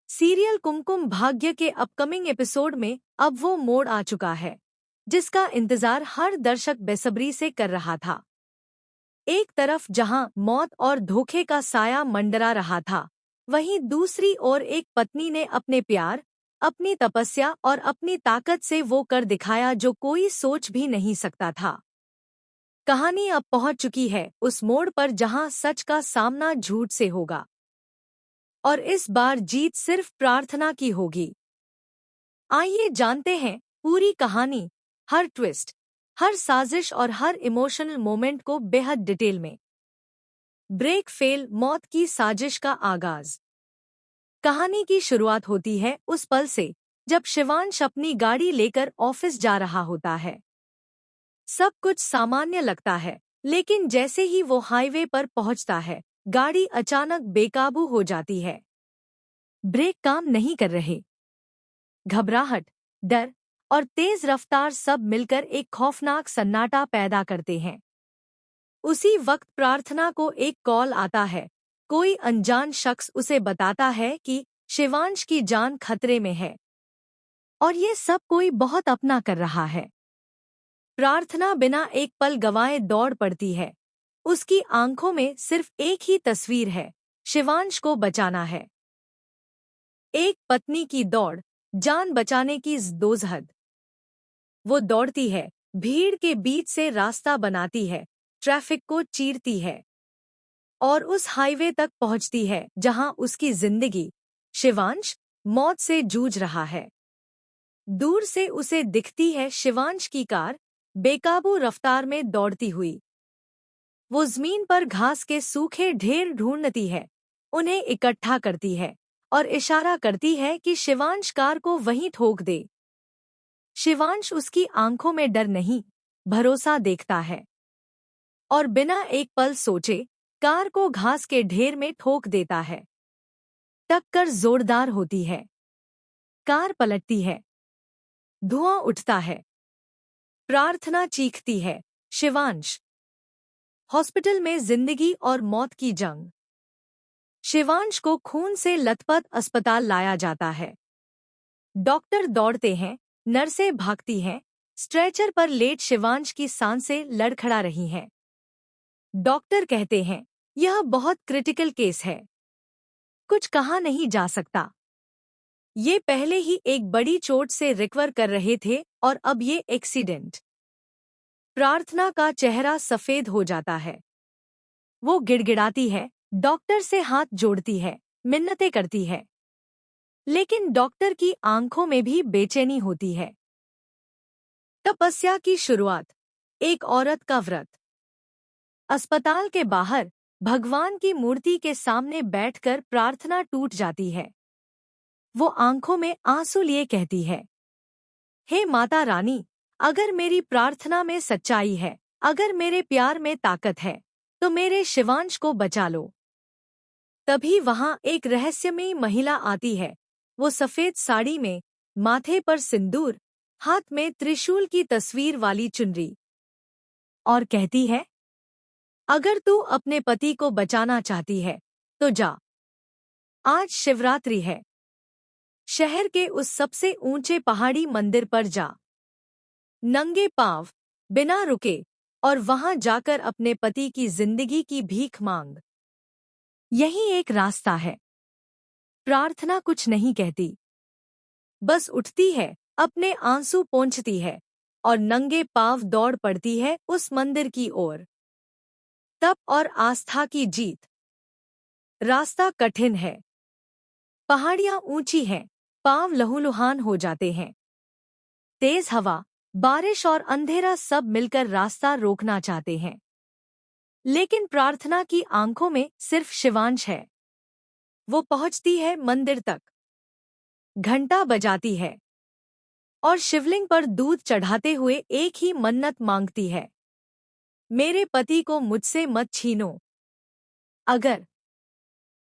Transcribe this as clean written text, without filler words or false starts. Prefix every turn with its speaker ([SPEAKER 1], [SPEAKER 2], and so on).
[SPEAKER 1] Serial Kumkum Bhagya के upcoming episode में अब वो मोड़ आ चुका है जिसका इंतजार हर दर्शक बेसब्री से कर रहा था। एक तरफ जहां मौत और धोखे का साया मंडरा रहा था, वहीं दूसरी ओर एक पत्नी ने अपने प्यार, अपनी तपस्या और अपनी ताकत से वो कर दिखाया जो कोई सोच भी नहीं सकता था। कहानी अब पहुंच चुकी है उस मोड़ पर जहां सच का सामना झूठ से होगा और इस बार जीत सिर्फ प्रार्थना की होगी। आइए जानते हैं पूरी कहानी, हर ट्विस्ट, हर साजिश और हर इमोशनल मोमेंट को बेहद डिटेल में। ब्रेक फेल, मौत की साजिश का आगाज। कहानी की शुरुआत होती है उस पल से जब शिवांश अपनी गाड़ी लेकर ऑफिस जा रहा होता है। सब कुछ सामान्य लगता है, लेकिन जैसे ही वो हाईवे पर पहुंचता है, गाड़ी अचानक बेकाबू हो जाती है। ब्रेक काम नहीं कर रहे। घबराहट, डर और तेज रफ्तार सब मिलकर एक खौफनाक सन्नाटा पैदा करते हैं। उसी वक्त प्रार्थना को एक कॉल आता है। कोई अनजान शख्स उसे बताता है कि शिवांश की जान खतरे में है और ये सब कोई बहुत अपना कर रहा है। प्रार्थना बिना एक पल गंवाए दौड़ पड़ती है। उसकी आंखों में सिर्फ एक ही तस्वीर है, शिवांश को बचाना है। एक पत्नी की दौड़, जान बचाने की दोजहद। वो दौड़ती है, भीड़ के बीच से रास्ता बनाती है, ट्रैफिक को चीरती है और उस हाईवे तक पहुंचती है जहां उसकी जिंदगी, शिवांश, मौत से जूझ रहा है। दूर से उसे दिखती है शिवांश की कार, बेकाबू रफ्तार में दौड़ती हुई। वो जमीन पर घास के सूखे ढेर ढूंढती है, उन्हें इकट्ठा करती है और इशारा करती है कि शिवांश कार को वहीं ठोक दे। शिवांश उसकी आंखों में डर नहीं, भरोसा देखता है और बिना एक पल सोचे कार को घास के ढेर में ठोक देता है। टक्कर जोरदार होती है, कार पलटती है, धुआं उठता है। प्रार्थना चीखती है, शिवांश। हॉस्पिटल में जिंदगी और मौत की जंग। शिवांश को खून से लथपथ अस्पताल लाया जाता है। डॉक्टर दौड़ते हैं, नर्सें भागती हैं, स्ट्रेचर पर लेट शिवांश की सांसें लड़खड़ा रही हैं। डॉक्टर कहते हैं, यह बहुत क्रिटिकल केस है, कुछ कहा नहीं जा सकता। ये पहले ही एक बड़ी चोट से रिकवर कर रहे थे और अब ये एक्सीडेंट। प्रार्थना का चेहरा सफेद हो जाता है। वो गिड़गिड़ाती है, डॉक्टर से हाथ जोड़ती है, मिन्नतें करती है, लेकिन डॉक्टर की आंखों में भी बेचैनी होती है। तपस्या की शुरुआत, एक औरत का व्रत। अस्पताल के बाहर भगवान की मूर्ति के सामने बैठकर प्रार्थना टूट जाती है। वो आंखों में आंसू लिए कहती है, हे माता रानी, अगर मेरी प्रार्थना में सच्चाई है, अगर मेरे प्यार में ताकत है, तो मेरे शिवांश को बचा लो। तभी वहां एक रहस्यमयी महिला आती है। वो सफेद साड़ी में, माथे पर सिंदूर, हाथ में त्रिशूल की तस्वीर वाली चुनरी, और कहती है, अगर तू अपने पति को बचाना चाहती है तो जा। आज शिवरात्रि है, शहर के उस सबसे ऊंचे पहाड़ी मंदिर पर जा, नंगे पांव, बिना रुके, और वहां जाकर अपने पति की जिंदगी की भीख मांग। यही एक रास्ता है। प्रार्थना कुछ नहीं कहती, बस उठती है, अपने आंसू पोंछती है और नंगे पांव दौड़ पड़ती है उस मंदिर की ओर। तप और आस्था की जीत। रास्ता कठिन है, पहाड़ियां ऊंची हैं, पांव लहूलुहान हो जाते हैं। तेज हवा, बारिश और अंधेरा सब मिलकर रास्ता रोकना चाहते हैं, लेकिन प्रार्थना की आंखों में सिर्फ शिवांश है। वो पहुंचती है मंदिर तक, घंटा बजाती है और शिवलिंग पर दूध चढ़ाते हुए एक ही मन्नत मांगती है, मेरे पति को मुझसे मत छीनो। अगर